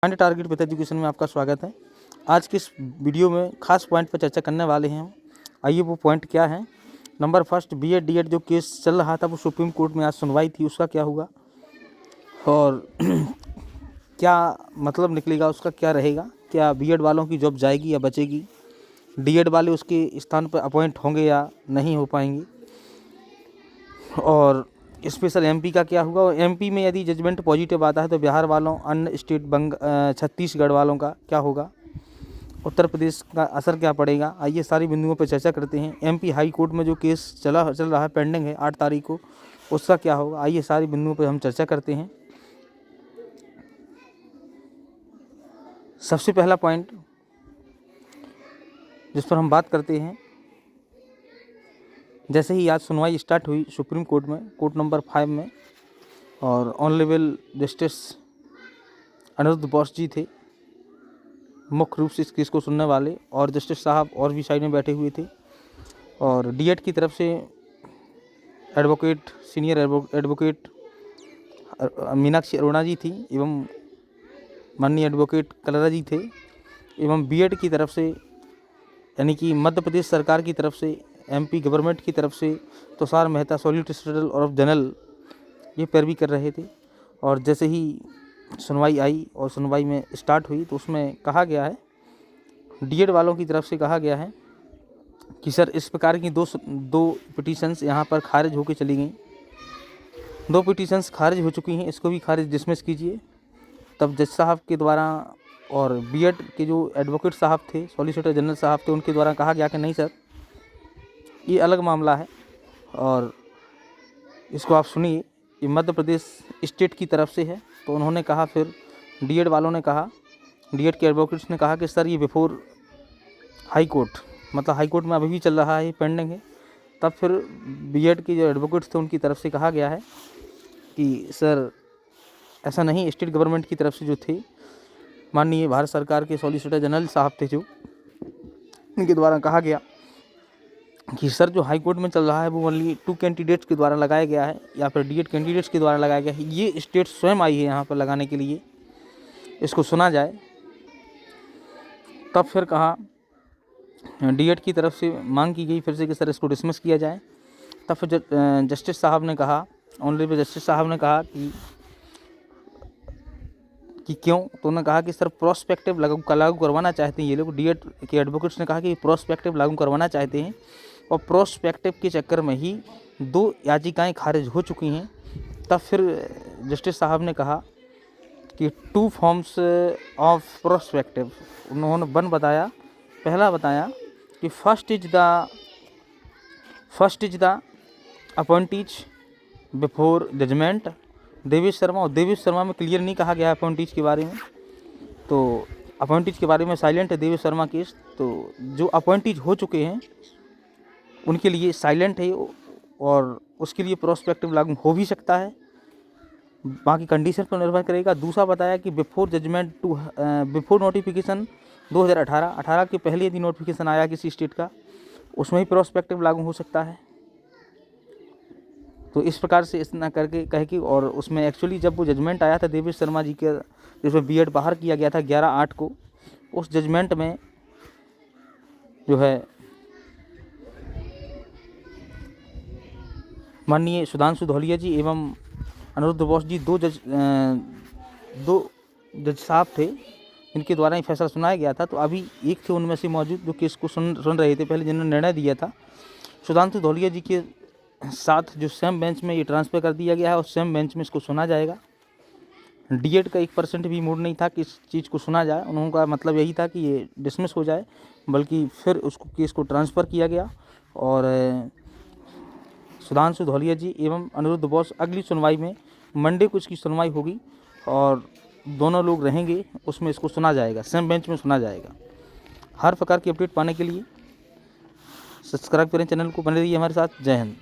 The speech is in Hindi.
माइंड टारगेट विद एजुकेशन में आपका स्वागत है। आज की इस वीडियो में खास पॉइंट पर चर्चा करने वाले हैं हम। आइए वो पॉइंट क्या है। नंबर फर्स्ट, बीएड डीएड जो केस चल रहा था वो सुप्रीम कोर्ट में आज सुनवाई थी, उसका क्या हुआ और क्या मतलब निकलेगा, उसका क्या रहेगा। क्या बीएड वालों की जॉब जाएगी या बचेगी, डीएड वाले उसके स्थान पर अपॉइंट होंगे या नहीं हो पाएंगे, और स्पेशल एमपी का क्या हुआ। एमपी में यदि जजमेंट पॉजिटिव आता है तो बिहार वालों, अन्य स्टेट छत्तीसगढ़ वालों का क्या होगा, उत्तर प्रदेश का असर क्या पड़ेगा। आइए सारी बिंदुओं पर चर्चा करते हैं। एमपी हाई कोर्ट में जो केस चल रहा है, पेंडिंग है 8 तारीख को, उसका क्या होगा। आइए सारी बिंदुओं पर हम चर्चा करते हैं। सबसे पहला पॉइंट जिस पर हम बात करते हैं, जैसे ही आज सुनवाई स्टार्ट हुई सुप्रीम कोर्ट में, कोर्ट नंबर 5 में, और ऑनरेबल जस्टिस अनिरुद्ध बोस जी थे मुख्य रूप से इस केस को सुनने वाले, और जस्टिस साहब और भी साइड में बैठे हुए थे। और डीएड की तरफ से advocate, senior advocate Meenakshi Arora ji थी, एवं माननीय एडवोकेट कलरा जी थे। एवं बीएड की तरफ से यानी कि मध्य प्रदेश सरकार की तरफ से, एमपी गवर्नमेंट की तरफ से तुषार मेहता, सॉलिसिटर जनरल, ये पैरवी कर रहे थे। और जैसे ही सुनवाई आई और सुनवाई में स्टार्ट हुई तो उसमें कहा गया है, डीएड वालों की तरफ से कहा गया है कि सर इस प्रकार की दो पिटीशंस यहाँ पर खारिज होकर चली गई, 2 पिटीशंस खारिज हो चुकी हैं, इसको भी खारिज डिसमिस कीजिए। तब जज साहब के द्वारा और बीएड के जो एडवोकेट साहब थे, सॉलिसिटर जनरल साहब थे, उनके द्वारा कहा गया कि नहीं सर, ये अलग मामला है और इसको आप सुनिए, ये मध्य प्रदेश स्टेट की तरफ से है। तो उन्होंने कहा, फिर डीएड वालों ने कहा, डीएड के एडवोकेट्स ने कहा कि सर ये बिफोर हाई कोर्ट, मतलब हाई कोर्ट में अभी भी चल रहा है, ये पेंडिंग है। तब फिर बीएड के जो एडवोकेट्स थे उनकी तरफ से कहा गया है कि सर ऐसा नहीं, स्टेट गवर्नमेंट की तरफ से जो थे, माननीय भारत सरकार के सॉलिसिटर जनरल साहब थे जो, उनके द्वारा कहा गया कि सर जो हाई कोर्ट में चल रहा है वो ओनली 2 कैंडिडेट्स के द्वारा लगाया गया है, या फिर डीएड कैंडिडेट्स के द्वारा लगाया गया है, ये स्टेट स्वयं आई है यहाँ पर लगाने के लिए, इसको सुना जाए। तब फिर कहा, डीएड की तरफ से मांग की गई फिर से कि सर इसको डिसमिस किया जाए। तब फिर जस्टिस साहब ने कहा, ऑनरेबल जस्टिस साहब ने कहा कि क्यों, तो उन्होंने कहा कि सर प्रोस्पेक्टिव लागू करवाना चाहते हैं ये लोग। डीएड के एडवोकेट्स ने कहा कि प्रोस्पेक्टिव लागू करवाना चाहते हैं, और प्रोस्पेक्टिव के चक्कर में ही 2 याचिकाएं खारिज हो चुकी हैं। तब फिर जस्टिस साहब ने कहा कि 2 फॉर्म्स ऑफ प्रोस्पेक्टिव उन्होंने बताया। पहला बताया कि first is the appointees before judgment Devesh Sharma, और देवेश शर्मा में क्लियर नहीं कहा गया है अपॉइंटीज के बारे में, तो अपॉइंटीज के बारे में साइलेंट है देवेश शर्मा केस। तो जो अपॉइंटीज हो चुके हैं उनके लिए साइलेंट है, और उसके लिए प्रोस्पेक्टिव लागू हो भी सकता है, बाकी कंडीशन पर निर्भर करेगा। दूसरा बताया कि बिफोर जजमेंट बिफोर नोटिफिकेशन 2018 के पहले यदि नोटिफिकेशन आया किसी स्टेट का, उसमें ही प्रोस्पेक्टिव लागू हो सकता है। तो इस प्रकार से इतना करके कह के, और उसमें एक्चुअली जब वो जजमेंट आया था देवेश शर्मा जी के, जिसमें बीएड बाहर किया गया था 11/8 को, उस जजमेंट में जो है माननीय सुधांशु धौलिया जी एवं अनिरुद्ध बोस जी, 2 जज साहब थे, इनके द्वारा ही फैसला सुनाया गया था। तो अभी एक थे उनमें से मौजूद जो केस को सुन रहे थे पहले, जिन्होंने निर्णय दिया था। सुधांशु धौलिया जी के साथ जो सेम बेंच में ये ट्रांसफ़र कर दिया गया है, और सेम बेंच में इसको सुना जाएगा। डीएड का 1% भी मूड नहीं था कि इस चीज़ को सुना जाए, उनका मतलब यही था कि ये डिसमिस हो जाए, बल्कि फिर उसको केस को ट्रांसफ़र किया गया। और सुधांशु धौलिया जी एवं अनिरुद्ध बोस अगली सुनवाई में मंडे को इसकी सुनवाई होगी, और दोनों लोग रहेंगे, उसमें इसको सुना जाएगा, सेम बेंच में सुना जाएगा। हर प्रकार की अपडेट पाने के लिए सब्सक्राइब करें चैनल को, बने रहिए हमारे साथ। जय हिंद।